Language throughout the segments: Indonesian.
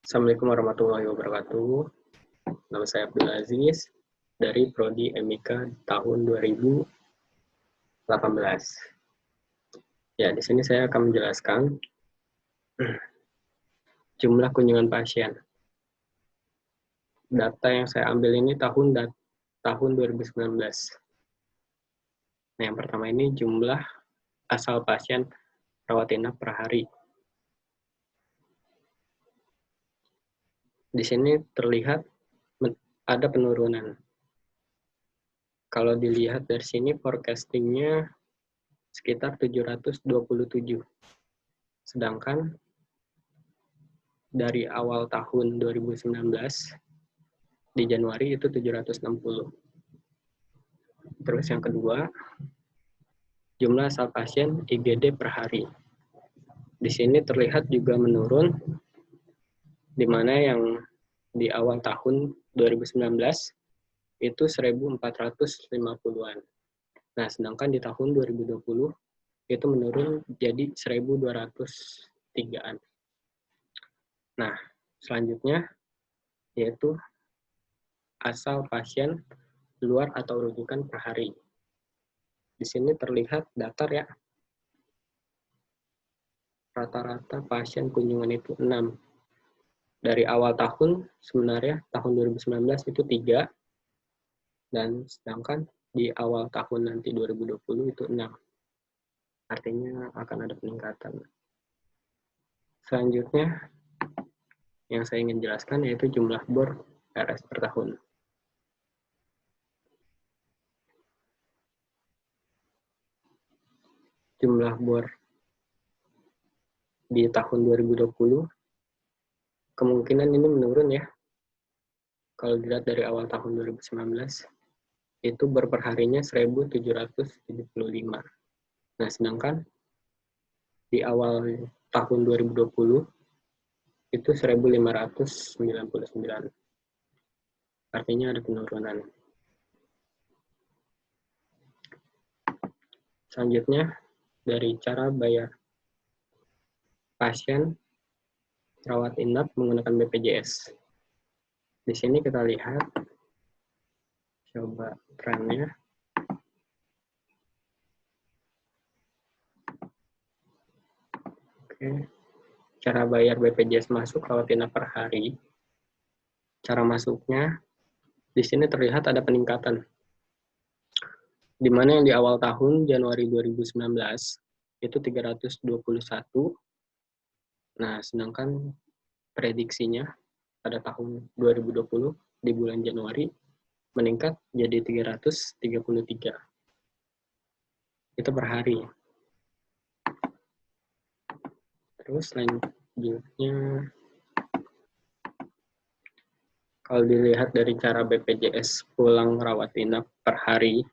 Assalamualaikum warahmatullahi wabarakatuh. Nama saya Abdul Aziz dari Prodi MIK tahun 2018. Ya, di sini saya akan menjelaskan jumlah kunjungan pasien. Data yang saya ambil ini tahun 2019. Nah, yang pertama ini jumlah asal pasien rawat inap per hari. Di sini terlihat ada penurunan. Kalau dilihat dari sini forecastingnya sekitar 727. Sedangkan dari awal tahun 2019 di Januari itu 760. Terus yang kedua, jumlah asal pasien IGD per hari. Di sini terlihat juga menurun, di mana yang di awal tahun 2019 itu 1.450-an. Nah, sedangkan di tahun 2020 itu menurun jadi 1.203-an. Nah, selanjutnya yaitu asal pasien luar atau rujukan per hari. Di sini terlihat datar ya. Rata-rata pasien kunjungan itu 6. Dari awal tahun sebenarnya tahun 2019 itu 3, dan sedangkan di awal tahun nanti 2020 itu 6. Artinya akan ada peningkatan. Selanjutnya yang saya ingin jelaskan yaitu jumlah bor RS per tahun. Jumlah bor di tahun 2020 kemungkinan ini menurun ya. Kalau dilihat dari awal tahun 2019 itu bor per harinya 1.775. Nah, sedangkan di awal tahun 2020 itu 1.599. Artinya ada penurunan. Selanjutnya dari cara bayar pasien rawat inap menggunakan BPJS. Di sini kita lihat, coba trennya. Oke, cara bayar BPJS masuk rawat inap per hari. Cara masuknya, di sini terlihat ada peningkatan. Di mana yang di awal tahun Januari 2019 itu 321. Nah, sedangkan prediksinya pada tahun 2020 di bulan Januari meningkat jadi 333. Itu per hari. Terus selanjutnya, kalau dilihat dari cara BPJS pulang rawat inap per hari,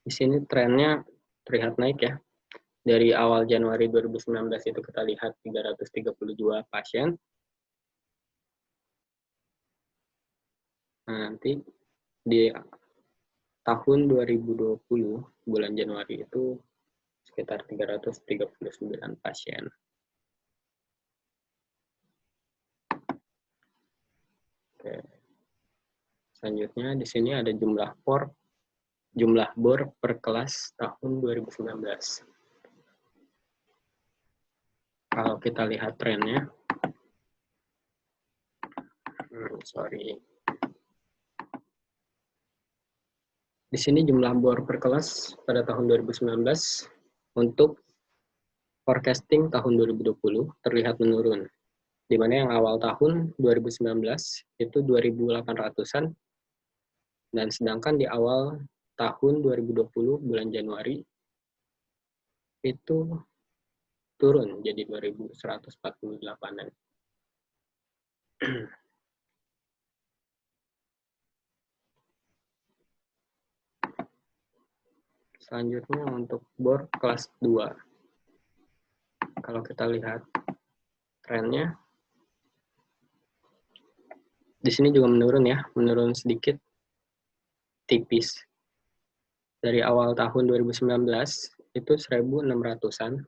di sini trennya terlihat naik ya. Dari awal Januari 2019 itu kita lihat 332 pasien. Nah, nanti di tahun 2020 bulan Januari itu sekitar 339 pasien. Oke. Selanjutnya di sini ada jumlah bor per kelas tahun 2019. Kalau kita lihat trennya, di sini jumlah bor per kelas pada tahun 2019 untuk forecasting tahun 2020 terlihat menurun. Di mana yang awal tahun 2019 itu 2.800-an, dan sedangkan di awal tahun 2020 bulan Januari itu turun jadi 2.148-an. Selanjutnya untuk bor kelas 2. Kalau kita lihat trennya, di sini juga menurun ya, menurun sedikit. tipis. Dari awal tahun 2019 itu 1.600-an.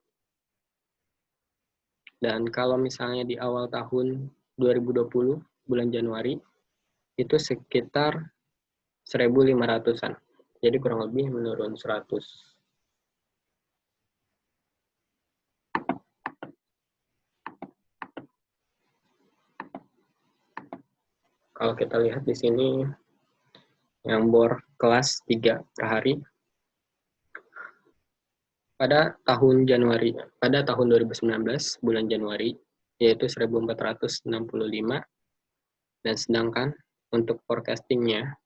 Dan kalau misalnya di awal tahun 2020 bulan Januari itu sekitar 1.500-an. Jadi kurang lebih menurun 100. Kalau kita lihat di sini yang bor kelas 3 per hari pada tahun 2019 bulan Januari yaitu 1.465, dan sedangkan untuk forecastingnya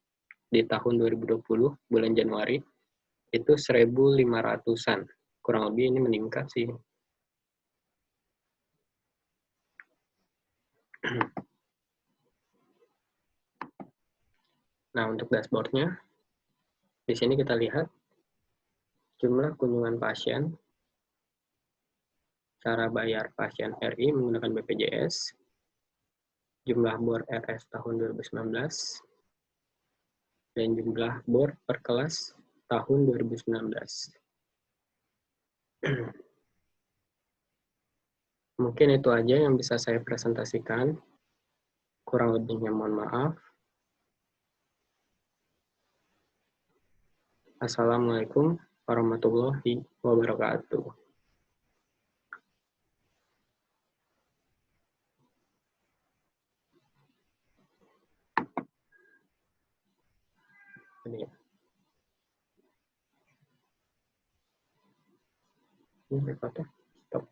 di tahun 2020 bulan Januari itu 1.500-an. Kurang lebih ini meningkat sih. Nah, untuk dashboardnya, di sini kita lihat jumlah kunjungan pasien, cara bayar pasien RI menggunakan BPJS, jumlah bor RS tahun 2019, dan jumlah bor per kelas tahun 2019. Mungkin itu aja yang bisa saya presentasikan. Kurang lebihnya mohon maaf. Assalamualaikum warahmatullahi wabarakatuh. Ini recordnya stop.